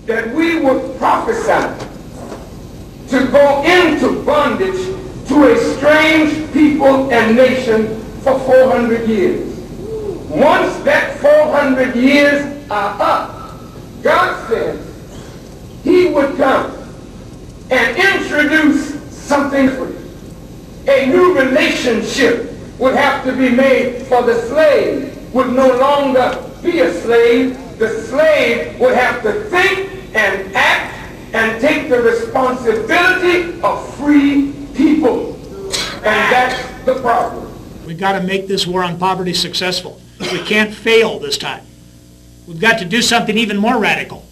that we would prophesy to go into bondage to a strange people and nation for 400 years. Once that 400 years are up, God said he would come and introduce something different. A new relationship would have to be made, for the slave would no longer be a slave. The slave would have to think and act and take the responsibility of free people. And that's the problem. We've got to make this war on poverty successful. We can't fail this time. We've got to do something even more radical.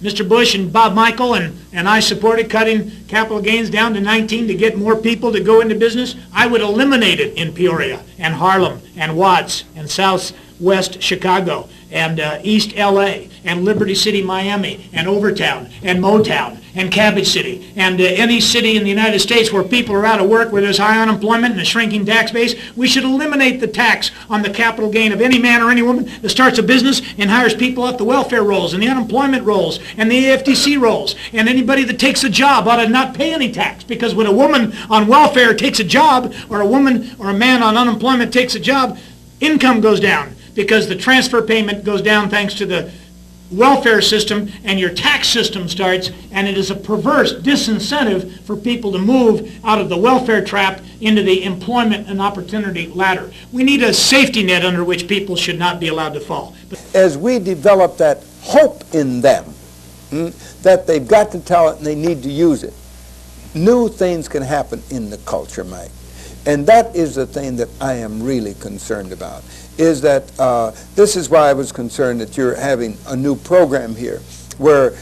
Mr. Bush and Bob Michael and I supported cutting capital gains down to 19 to get more people to go into business. I would eliminate it in Peoria and Harlem and Watts and Southwest Chicago and East LA and Liberty City, Miami and Overtown and Motown and Cabbage City and any city in the United States where people are out of work, where there's high unemployment and a shrinking tax base. We should eliminate the tax on the capital gain of any man or any woman that starts a business and hires people off the welfare rolls and the unemployment rolls and the AFTC rolls. And anybody that takes a job ought to not pay any tax, because when a woman on welfare takes a job, or a woman or a man on unemployment takes a job, income goes down because the transfer payment goes down thanks to the welfare system, and your tax system starts, and it is a perverse disincentive for people to move out of the welfare trap into the employment and opportunity ladder. We need a safety net under which people should not be allowed to fall. As we develop that hope in them, that they've got the talent and they need to use it, new things can happen in the culture, Mike. And that is the thing that I am really concerned about, is that this is why I was concerned that you're having a new program here where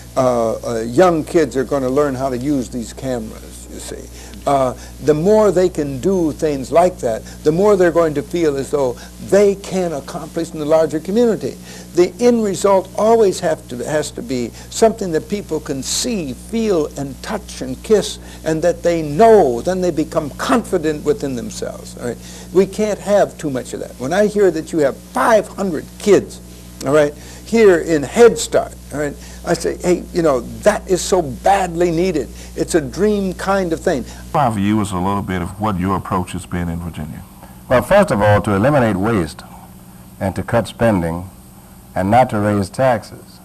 young kids are going to learn how to use these cameras, you see. The more they can do things like that, the more they're going to feel as though they can accomplish in the larger community. The end result always has to be something that people can see, feel, and touch and kiss, and that they know. Then they become confident within themselves. All right? We can't have too much of that. When I hear that you have 500 kids, all right, here in Head Start, all right, I say, hey, you know, that is so badly needed. It's a dream kind of thing. My view is a little bit of what your approach has been in Virginia. Well, first of all, to eliminate waste and to cut spending and not to raise taxes,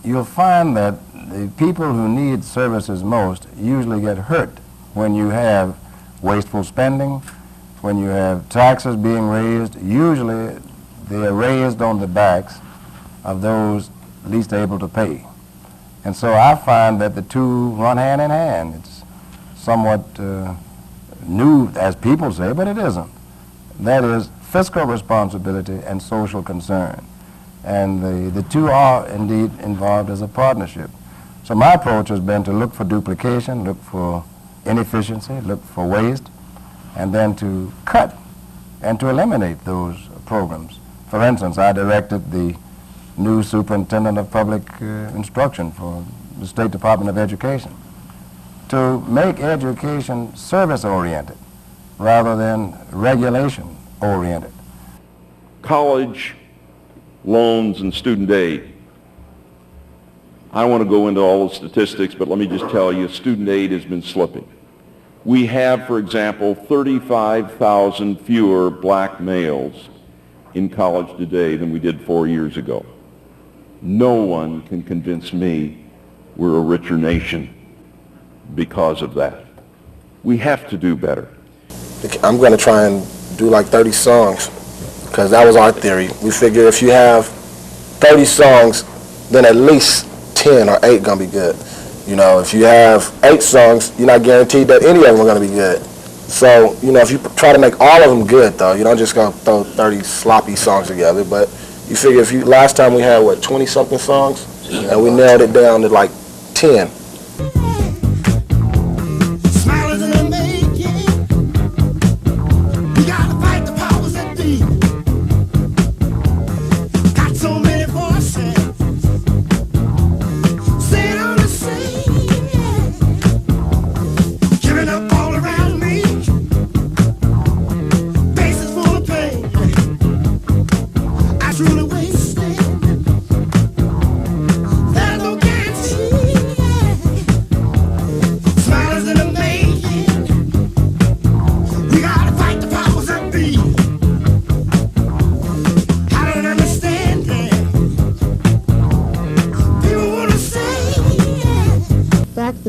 you'll find that the people who need services most usually get hurt when you have wasteful spending, when you have taxes being raised. Usually they are raised on the backs of those least able to pay. And so I find that the two run hand in hand. It's somewhat new, as people say, but it isn't. That is fiscal responsibility and social concern. And the two are indeed involved as a partnership. So my approach has been to look for duplication, look for inefficiency, look for waste, and then to cut and to eliminate those programs. For instance, I directed the new superintendent of public instruction for the State Department of Education to make education service-oriented rather than regulation-oriented. College loans and student aid. I don't want to go into all the statistics, but let me just tell you, student aid has been slipping. We have, for example, 35,000 fewer black males in college today than we did 4 years ago. No one can convince me we're a richer nation because of that. We have to do better. I'm going to try and do like 30 songs, because that was our theory. We figure if you have 30 songs, then at least 10 or 8 going to be good. You know, if you have 8 songs, you're not guaranteed that any of them are going to be good. So, you know, if you try to make all of them good, though, you don't just go throw 30 sloppy songs together, but you figure if you, last time we had, what, 20-something songs? And we narrowed it down to like 10. Truly wasted. There's no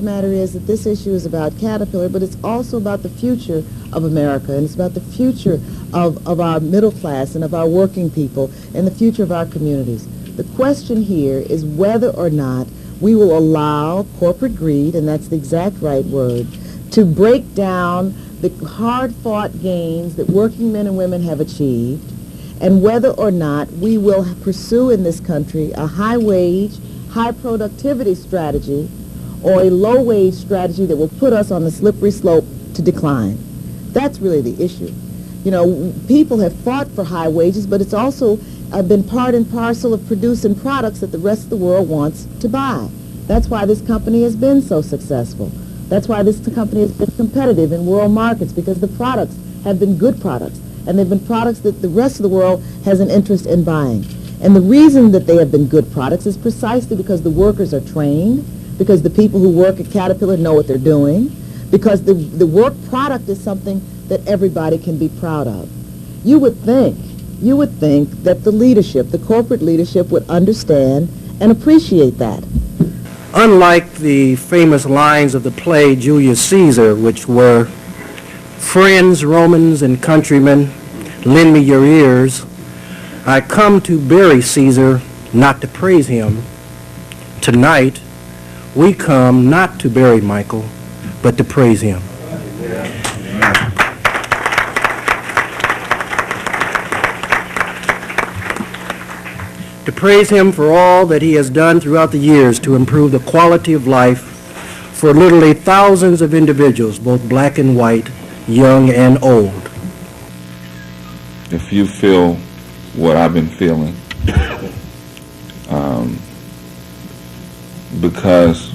matter is that this issue is about Caterpillar, but it's also about the future of America, and it's about the future of our middle class and of our working people and the future of our communities. The question here is whether or not we will allow corporate greed, and that's the exact right word, to break down the hard-fought gains that working men and women have achieved, and whether or not we will pursue in this country a high-wage, high-productivity strategy or a low-wage strategy that will put us on the slippery slope to decline. That's really the issue. You know, people have fought for high wages, but it's also been part and parcel of producing products that the rest of the world wants to buy. That's why this company has been so successful. That's why this company has been competitive in world markets, because the products have been good products, and they've been products that the rest of the world has an interest in buying. And the reason that they have been good products is precisely because the workers are trained, because the people who work at Caterpillar know what they're doing, because the work product is something that everybody can be proud of. You would think that the leadership, the corporate leadership, would understand and appreciate that. Unlike the famous lines of the play Julius Caesar, which were, "Friends, Romans, and countrymen, lend me your ears. I come to bury Caesar, not to praise him. Tonight, we come not to bury Michael, but to praise him." To praise him for all that he has done throughout the years to improve the quality of life for literally thousands of individuals, both black and white, young and old. If you feel what I've been feeling, because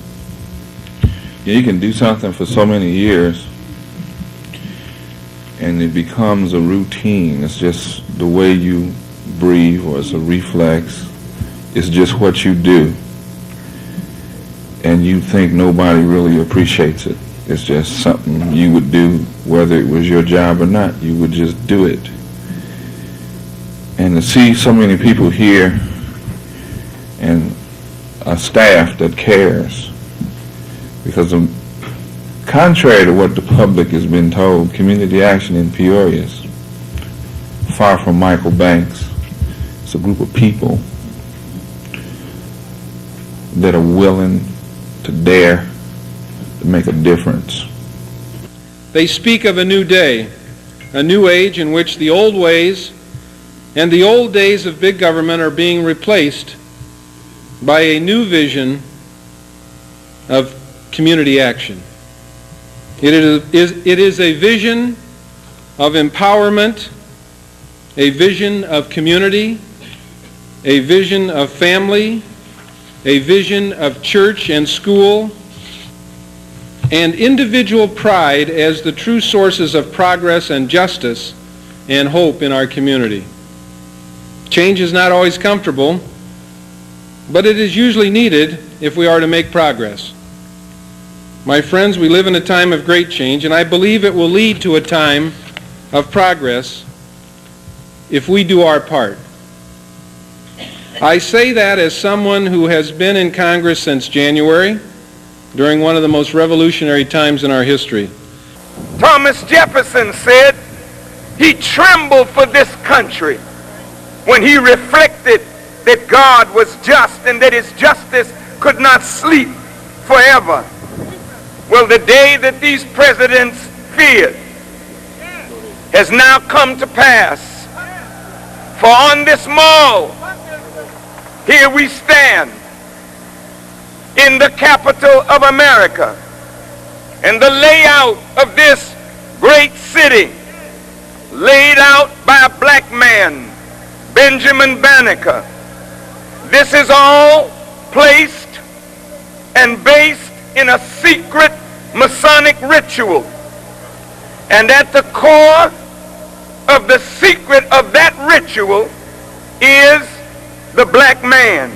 you can do something for so many years and it becomes a routine. It's just the way you breathe, or it's a reflex. It's just what you do, and you think nobody really appreciates it. It's just something you would do whether it was your job or not. You would just do it. And to see so many people here and a staff that cares, because contrary to what the public has been told, community action in Peoria is far from Michael Banks. It's a group of people that are willing to dare to make a difference. They speak of a new day, a new age in which the old ways and the old days of big government are being replaced by a new vision of community action. It is a vision of empowerment, a vision of community, a vision of family, a vision of church and school, and individual pride as the true sources of progress and justice and hope in our community. Change is not always comfortable, but it is usually needed if we are to make progress. My friends, we live in a time of great change, and I believe it will lead to a time of progress if we do our part. I say that as someone who has been in Congress since January, during one of the most revolutionary times in our history. Thomas Jefferson said he trembled for this country when he reflected that God was just and that his justice could not sleep forever. Well, the day that these presidents feared has now come to pass. For on this mall, here we stand in the capital of America, and the layout of this great city, laid out by a black man, Benjamin Banneker. This is all placed and based in a secret Masonic ritual. And at the core of the secret of that ritual is the black man.